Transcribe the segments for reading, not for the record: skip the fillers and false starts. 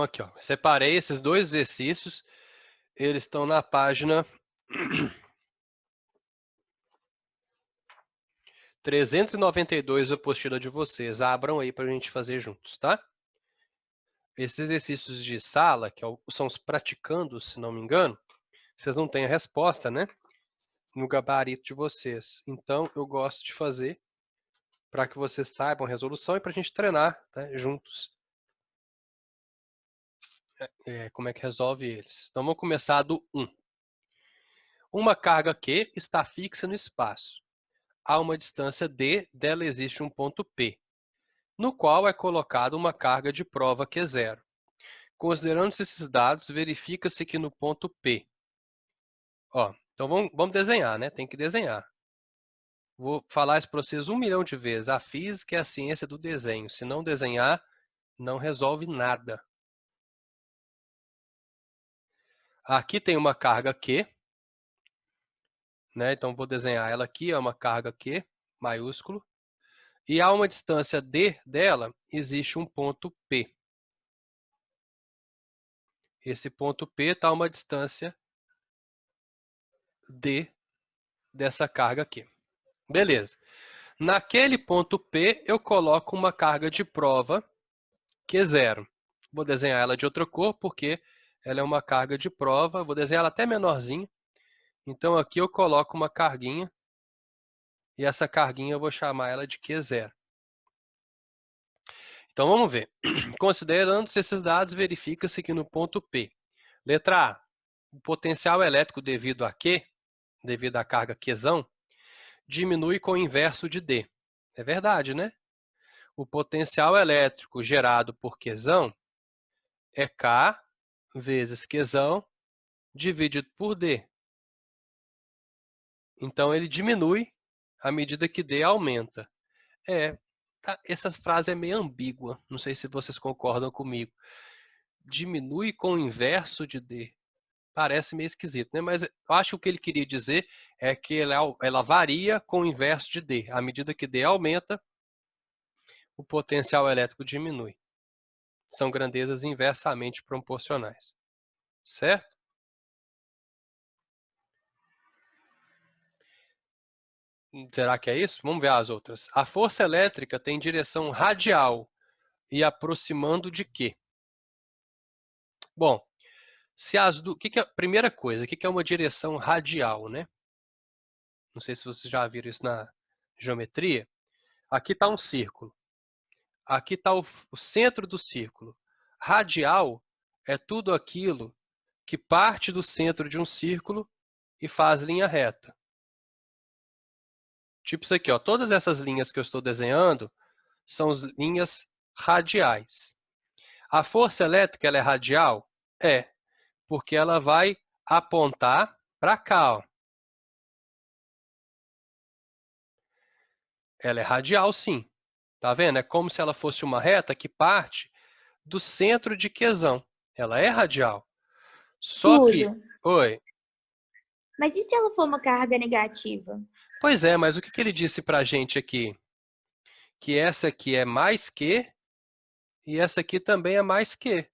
aqui, ó, separei esses dois exercícios, eles estão na página 392 da apostila de vocês. Abram aí para a gente fazer juntos, tá? Esses exercícios de sala, que são os praticandos, se não me engano, vocês não têm a resposta, né? No gabarito de vocês. Então, eu gosto de fazer para que vocês saibam a resolução e para a gente treinar, tá, juntos. Como é que resolve eles. Então, vamos começar do 1. Uma carga Q está fixa no espaço. A uma distância D, dela existe um ponto P, no qual é colocada uma carga de prova Q0. Considerando esses dados, verifica-se que no ponto P... então vamos desenhar, né? Tem que desenhar. Vou falar isso para vocês 1 milhão de vezes. A física é a ciência do desenho. Se não desenhar, não resolve nada. Aqui tem uma carga Q, né? Então vou desenhar ela aqui, é uma carga Q, maiúsculo. E a uma distância D dela, existe um ponto P. Esse ponto P está a uma distância D dessa carga aqui. Beleza. Naquele ponto P, eu coloco uma carga de prova Q0. Vou desenhar ela de outra cor, porque ela é uma carga de prova. Vou desenhar ela até menorzinha. Então, aqui eu coloco uma carguinha. E essa carguinha eu vou chamar ela de Q0. Então, vamos ver. Considerando esses dados, verifica-se que no ponto P. Letra A. O potencial elétrico devido a Q, devido à carga Qzão, diminui com o inverso de D. É verdade, né? O potencial elétrico gerado por Qzão é K vezes Qzão dividido por D. Então, ele diminui à medida que D aumenta. Essa frase é meio ambígua, não sei se vocês concordam comigo. Diminui com o inverso de D. Parece meio esquisito, né? Mas eu acho que o que ele queria dizer é que ela varia com o inverso de D. À medida que D aumenta, o potencial elétrico diminui. São grandezas inversamente proporcionais. Certo? Será que é isso? Vamos ver as outras. A força elétrica tem direção radial e aproximando de quê? Bom, primeira coisa, o que é uma direção radial, né? Não sei se vocês já viram isso na geometria. Aqui está um círculo. Aqui está o centro do círculo. Radial é tudo aquilo que parte do centro de um círculo e faz linha reta. Tipo isso aqui, ó. Todas essas linhas que eu estou desenhando são as linhas radiais. A força elétrica ela é radial? É, porque ela vai apontar para cá. Ó. Ela é radial, sim. Tá vendo? É como se ela fosse uma reta que parte do centro de Qzão. Ela é radial. Só que... Tudo. Oi. Mas e se ela for uma carga negativa? Pois é, mas o que ele disse para a gente aqui? Que essa aqui é mais que e essa aqui também é mais que.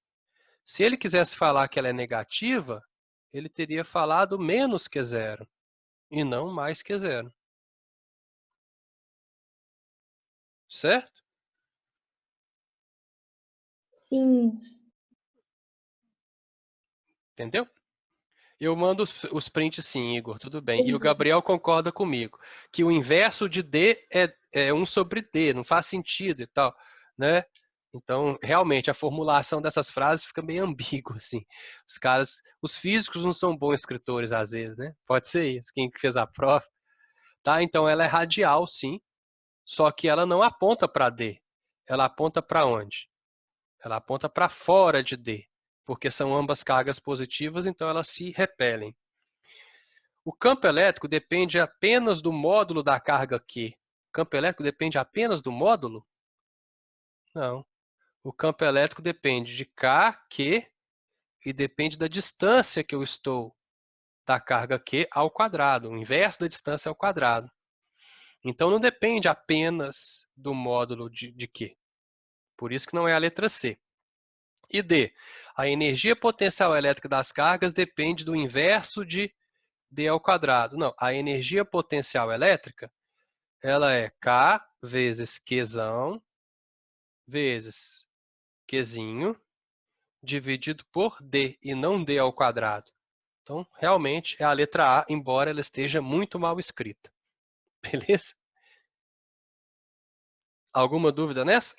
Se ele quisesse falar que ela é negativa, ele teria falado menos que zero e não mais que zero. Certo? Sim. Entendeu? Eu mando os prints sim, Igor, tudo bem. E o Gabriel concorda comigo, que o inverso de D é 1 sobre D, não faz sentido e tal, né? Então, realmente, a formulação dessas frases fica meio ambígua, assim. Os físicos não são bons escritores, às vezes, né? Pode ser isso, quem fez a prova. Tá? Então, ela é radial, sim, só que ela não aponta para D. Ela aponta para onde? Ela aponta para fora de D, porque são ambas cargas positivas, então elas se repelem. O campo elétrico depende apenas do módulo da carga Q. O campo elétrico depende apenas do módulo? Não. O campo elétrico depende de K, Q, e depende da distância que eu estou da carga Q ao quadrado, o inverso da distância ao quadrado. Então, não depende apenas do módulo de Q. Por isso que não é a letra C. E D, a energia potencial elétrica das cargas depende do inverso de D ao quadrado. Não, a energia potencial elétrica, ela é K vezes Qzão vezes Qzinho dividido por D e não D ao quadrado. Então, realmente é a letra A, embora ela esteja muito mal escrita. Beleza? Alguma dúvida nessa?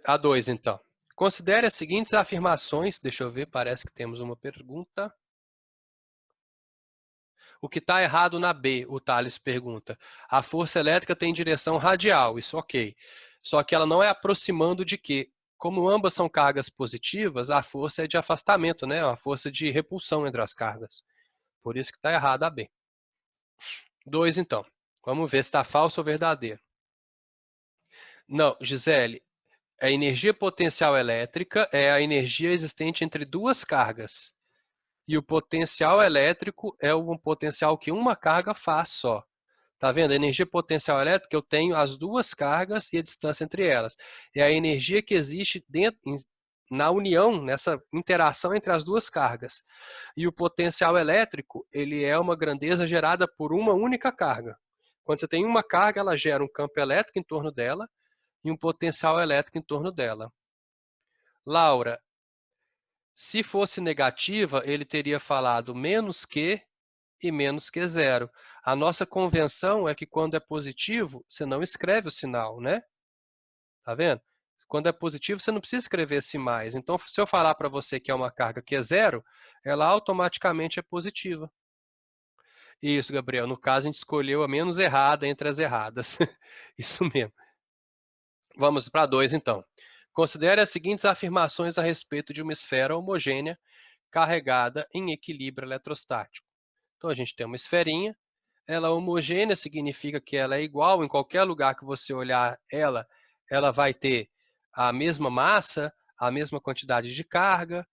A 2, então. Considere as seguintes afirmações. Deixa eu ver, parece que temos uma pergunta. O que está errado na B, o Thales pergunta. A força elétrica tem direção radial, isso ok. Só que ela não é aproximando de quê? Como ambas são cargas positivas, a força é de afastamento, né? A força de repulsão entre as cargas. Por isso que está errado a B. 2, então. Vamos ver se está falso ou verdadeiro. Não, Gisele, a energia potencial elétrica é a energia existente entre duas cargas. E o potencial elétrico é um potencial que uma carga faz só. Tá vendo? A energia potencial elétrica, eu tenho as duas cargas e a distância entre elas. É a energia que existe dentro, na união, nessa interação entre as duas cargas. E o potencial elétrico, ele é uma grandeza gerada por uma única carga. Quando você tem uma carga, ela gera um campo elétrico em torno dela e um potencial elétrico em torno dela. Laura, se fosse negativa, ele teria falado menos que e menos que zero. A nossa convenção é que quando é positivo, você não escreve o sinal, né? Tá vendo? Quando é positivo, você não precisa escrever esse mais. Então, se eu falar para você que é uma carga que é zero, ela automaticamente é positiva. Isso, Gabriel. No caso, a gente escolheu a menos errada entre as erradas. Isso mesmo. Vamos para 2, então. Considere as seguintes afirmações a respeito de uma esfera homogênea carregada em equilíbrio eletrostático. Então, a gente tem uma esferinha. Ela é homogênea significa que ela é igual em qualquer lugar que você olhar ela vai ter a mesma massa, a mesma quantidade de carga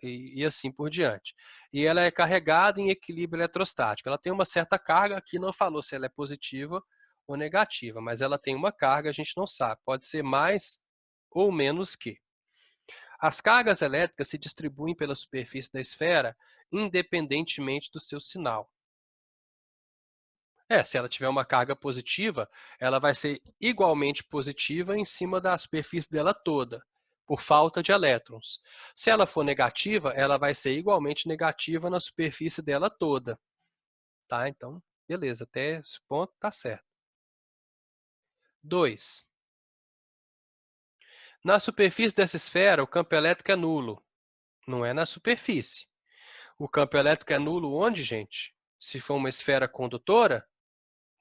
e assim por diante. E ela é carregada em equilíbrio eletrostático. Ela tem uma certa carga, aqui não falou se ela é positiva ou negativa, mas ela tem uma carga, a gente não sabe. Pode ser mais ou menos que. As cargas elétricas se distribuem pela superfície da esfera independentemente do seu sinal. Se ela tiver uma carga positiva, ela vai ser igualmente positiva em cima da superfície dela toda, por falta de elétrons. Se ela for negativa, ela vai ser igualmente negativa na superfície dela toda. Tá? Então, beleza, até esse ponto tá certo. 2. Na superfície dessa esfera, o campo elétrico é nulo. Não é na superfície. O campo elétrico é nulo onde, gente? Se for uma esfera condutora,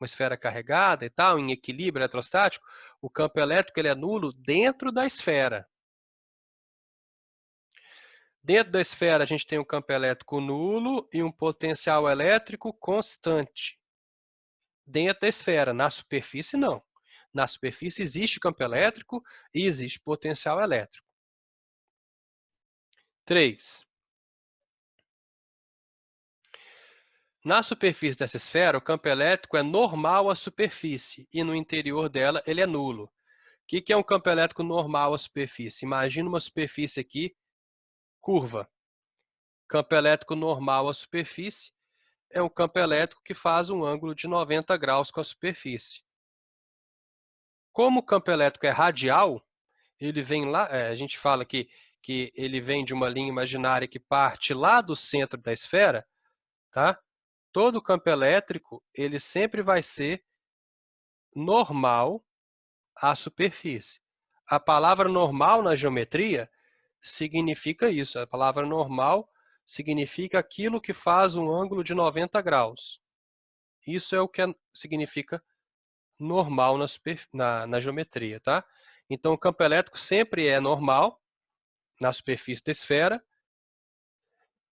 uma esfera carregada e tal, em equilíbrio eletrostático, o campo elétrico ele é nulo dentro da esfera. Dentro da esfera, a gente tem um campo elétrico nulo e um potencial elétrico constante. Dentro da esfera, na superfície, não. Na superfície existe campo elétrico e existe potencial elétrico. 3. Na superfície dessa esfera, o campo elétrico é normal à superfície e no interior dela ele é nulo. O que é um campo elétrico normal à superfície? Imagina uma superfície aqui, curva. Campo elétrico normal à superfície é um campo elétrico que faz um ângulo de 90 graus com a superfície. Como o campo elétrico é radial, ele vem lá, a gente fala que ele vem de uma linha imaginária que parte lá do centro da esfera, tá? Todo o campo elétrico, ele sempre vai ser normal à superfície. A palavra normal na geometria significa isso. A palavra normal significa aquilo que faz um ângulo de 90 graus. Isso é o que significa normal na geometria, tá? Então, o campo elétrico sempre é normal na superfície da esfera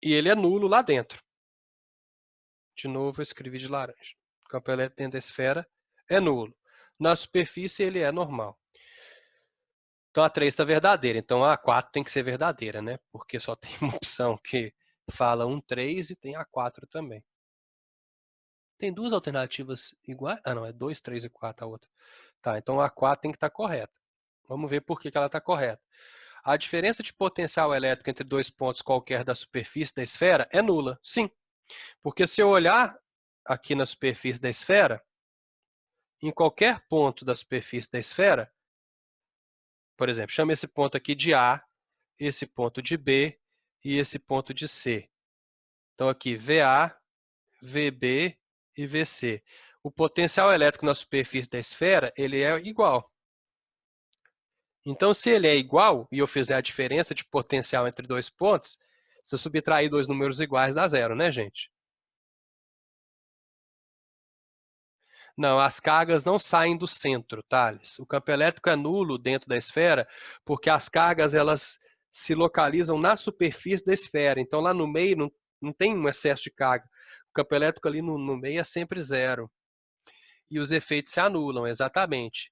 e ele é nulo lá dentro. De novo, eu escrevi de laranja. O campo elétrico dentro da esfera é nulo. Na superfície, ele é normal. Então, a 3 está verdadeira. Então, a 4 tem que ser verdadeira, né? Porque só tem uma opção que fala 1, 3 e tem a 4 também. Tem duas alternativas iguais? Ah, não, é 2, 3 e 4 a outra. Tá, então a 4 tem que estar correta. Vamos ver por que ela está correta. A diferença de potencial elétrico entre dois pontos qualquer da superfície da esfera é nula. Sim, porque se eu olhar aqui na superfície da esfera, em qualquer ponto da superfície da esfera, por exemplo, chama esse ponto aqui de A, esse ponto de B e esse ponto de C. Então aqui VA, VB e VC. O potencial elétrico na superfície da esfera, ele é igual. Então, se ele é igual, e eu fizer a diferença de potencial entre dois pontos, se eu subtrair dois números iguais, dá zero, né, gente? Não, as cargas não saem do centro, Thales. O campo elétrico é nulo dentro da esfera, porque as cargas elas se localizam na superfície da esfera. Então, lá no meio não tem um excesso de carga. O campo elétrico ali no meio é sempre zero. E os efeitos se anulam, exatamente.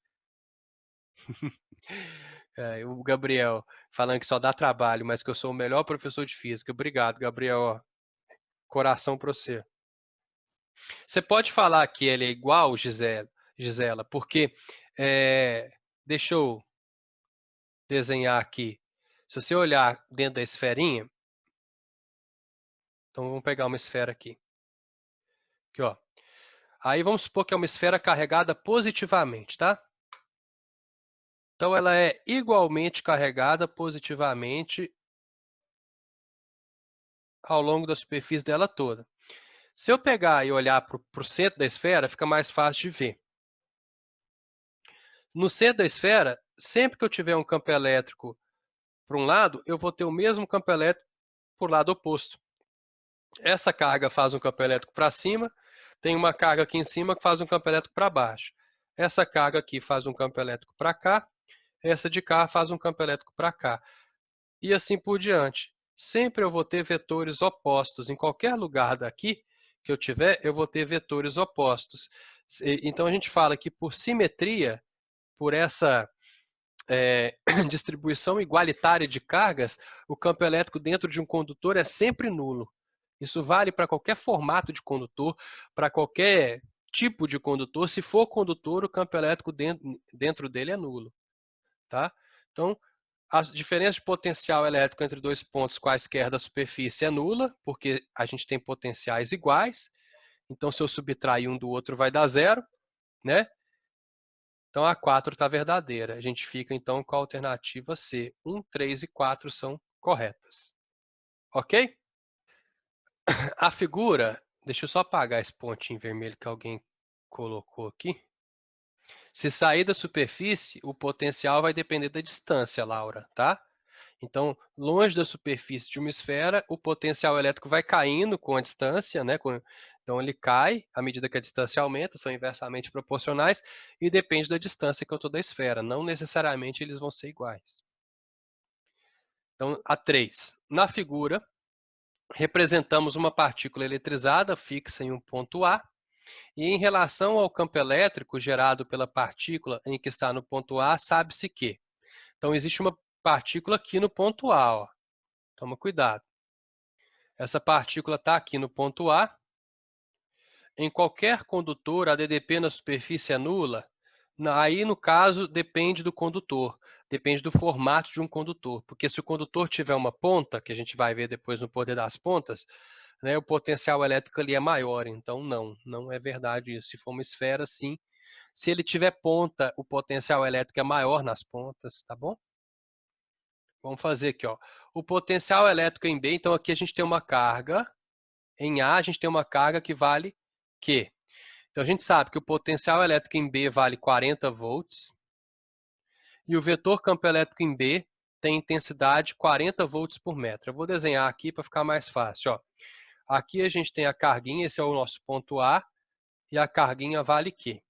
O Gabriel falando que só dá trabalho, mas que eu sou o melhor professor de física. Obrigado, Gabriel. Coração para você. Você pode falar que ele é igual, Gisela, porque deixa eu desenhar aqui. Se você olhar dentro da esferinha, então vamos pegar uma esfera aqui. Aqui, ó. Aí vamos supor que é uma esfera carregada positivamente, tá? Então ela é igualmente carregada positivamente ao longo da superfície dela toda. Se eu pegar e olhar para o centro da esfera, fica mais fácil de ver. No centro da esfera, sempre que eu tiver um campo elétrico para um lado, eu vou ter o mesmo campo elétrico para o lado oposto. Essa carga faz um campo elétrico para cima, tem uma carga aqui em cima que faz um campo elétrico para baixo. Essa carga aqui faz um campo elétrico para cá, essa de cá faz um campo elétrico para cá. E assim por diante. Sempre eu vou ter vetores opostos. Em qualquer lugar daqui que eu tiver, eu vou ter vetores opostos. Então a gente fala que por simetria, por essa distribuição igualitária de cargas, o campo elétrico dentro de um condutor é sempre nulo. Isso vale para qualquer formato de condutor, para qualquer tipo de condutor. Se for condutor, o campo elétrico dentro dele é nulo. Tá? Então, a diferença de potencial elétrico entre dois pontos quaisquer da superfície é nula, porque a gente tem potenciais iguais. Então, se eu subtrair um do outro, vai dar zero, né? Então, a 4 está verdadeira. A gente fica, então, com a alternativa C. 1, 3 e 4 são corretas. Ok? A figura... Deixa eu só apagar esse pontinho vermelho que alguém colocou aqui. Se sair da superfície, o potencial vai depender da distância, Laura, tá? Então, longe da superfície de uma esfera, o potencial elétrico vai caindo com a distância, né? Então, ele cai à medida que a distância aumenta, são inversamente proporcionais, e depende da distância que eu estou da esfera. Não necessariamente eles vão ser iguais. Então, a 3. Na figura, representamos uma partícula eletrizada fixa em um ponto A, e em relação ao campo elétrico gerado pela partícula em que está no ponto A, sabe-se que. Então, existe uma partícula aqui no ponto A, ó. Toma cuidado. Essa partícula está aqui no ponto A. Em qualquer condutor, a DDP na superfície é nula. Aí, no caso, depende do condutor. Depende do formato de um condutor. Porque se o condutor tiver uma ponta, que a gente vai ver depois no poder das pontas, né, o potencial elétrico ali é maior. Então, não é verdade isso. Se for uma esfera, sim. Se ele tiver ponta, o potencial elétrico é maior nas pontas, tá bom? Vamos fazer aqui, ó. O potencial elétrico em B, então aqui a gente tem uma carga. Em A, a gente tem uma carga que vale Q. Então, a gente sabe que o potencial elétrico em B vale 40 volts. E o vetor campo elétrico em B tem intensidade 40 volts por metro. Eu vou desenhar aqui para ficar mais fácil. Ó. Aqui a gente tem a carguinha, esse é o nosso ponto A, e a carguinha vale Q.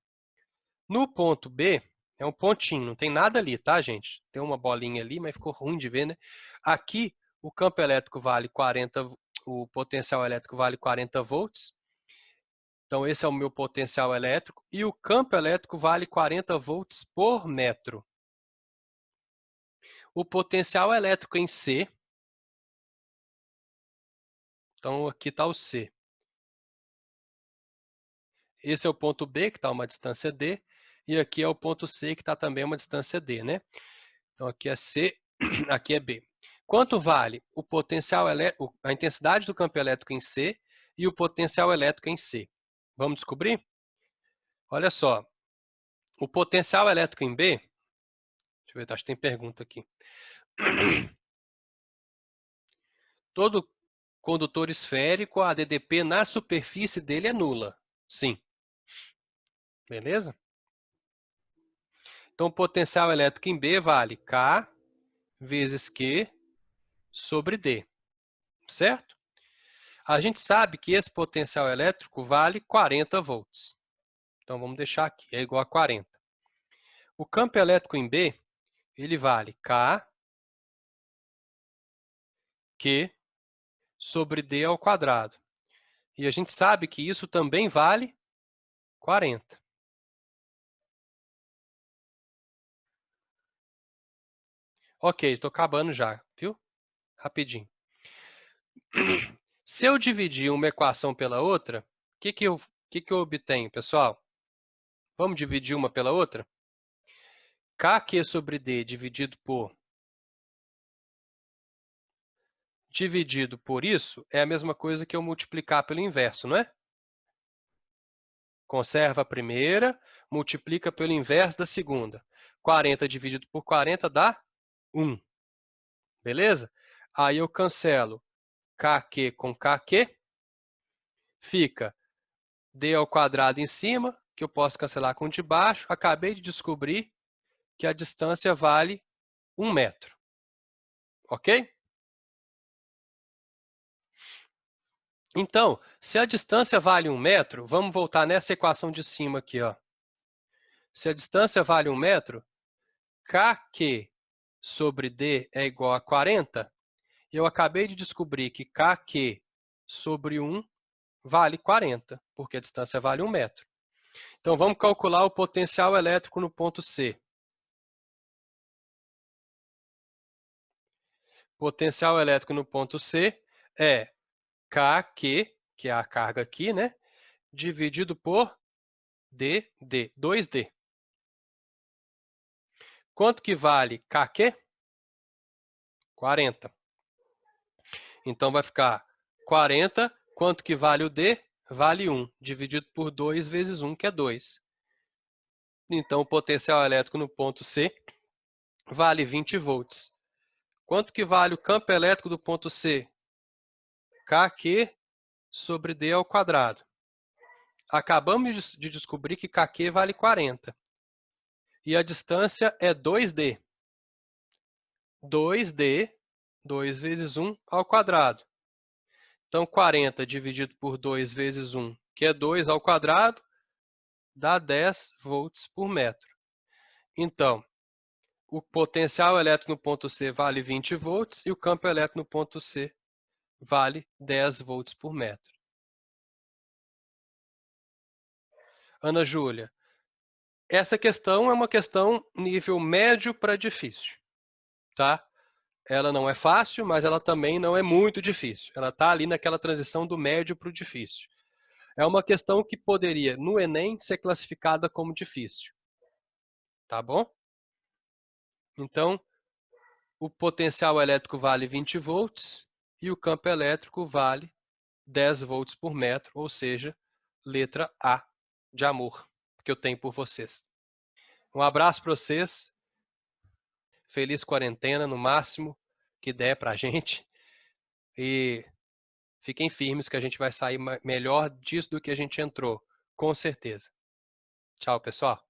No ponto B, é um pontinho, não tem nada ali, tá, gente? Tem uma bolinha ali, mas ficou ruim de ver, né? Aqui, o campo elétrico vale 40, o potencial elétrico vale 40 volts. Então, esse é o meu potencial elétrico. E o campo elétrico vale 40 volts por metro. O potencial elétrico em C. Então, aqui está o C. Esse é o ponto B, que está a uma distância D. E aqui é o ponto C, que está também a uma distância D, né? Então, aqui é C, aqui é B. Quanto vale o potencial elétrico, a intensidade do campo elétrico em C e o potencial elétrico em C? Vamos descobrir? Olha só, o potencial elétrico em B, deixa eu ver, acho que tem pergunta aqui. Todo condutor esférico, a DDP na superfície dele é nula. Sim. Beleza? Então, o potencial elétrico em B vale K vezes Q sobre D. Certo? A gente sabe que esse potencial elétrico vale 40 volts. Então, vamos deixar aqui, é igual a 40. O campo elétrico em B, ele vale K, Q sobre D ao quadrado. E a gente sabe que isso também vale 40. Ok, estou acabando já, viu? Rapidinho. Se eu dividir uma equação pela outra, o que eu obtenho, pessoal? Vamos dividir uma pela outra? KQ sobre D dividido por isso é a mesma coisa que eu multiplicar pelo inverso, não é? Conserva a primeira, multiplica pelo inverso da segunda. 40 dividido por 40 dá 1. Beleza? Aí eu cancelo KQ com KQ. Fica D ao quadrado em cima, que eu posso cancelar com o de baixo. Acabei de descobrir que a distância vale 1 metro. Ok? Então, se a distância vale 1 metro, vamos voltar nessa equação de cima aqui, ó. Se a distância vale 1 metro, KQ sobre D é igual a 40, eu acabei de descobrir que KQ sobre 1 vale 40, porque a distância vale 1 metro. Então, vamos calcular o potencial elétrico no ponto C. Potencial elétrico no ponto C é KQ, que é a carga aqui, né? Dividido por DD, 2D. Quanto que vale KQ? 40. Então, vai ficar 40. Quanto que vale o D? Vale 1, dividido por 2 vezes 1, que é 2. Então, o potencial elétrico no ponto C vale 20 volts. Quanto que vale o campo elétrico do ponto C? KQ sobre D ao quadrado. Acabamos de descobrir que KQ vale 40. E a distância é 2D. 2D, 2 vezes 1 ao quadrado. Então, 40 dividido por 2 vezes 1, que é 2 ao quadrado, dá 10 volts por metro. Então, o potencial elétrico no ponto C vale 20 volts e o campo elétrico no ponto C vale 10 volts por metro. Ana Júlia, essa questão é uma questão nível médio para difícil, tá? Ela não é fácil, mas ela também não é muito difícil. Ela está ali naquela transição do médio para o difícil. É uma questão que poderia, no Enem, ser classificada como difícil. Tá bom? Então, o potencial elétrico vale 20 volts e o campo elétrico vale 10 volts por metro, ou seja, letra A de amor que eu tenho por vocês. Um abraço para vocês. Feliz quarentena, no máximo que der para a gente. E fiquem firmes que a gente vai sair melhor disso do que a gente entrou, com certeza. Tchau, pessoal.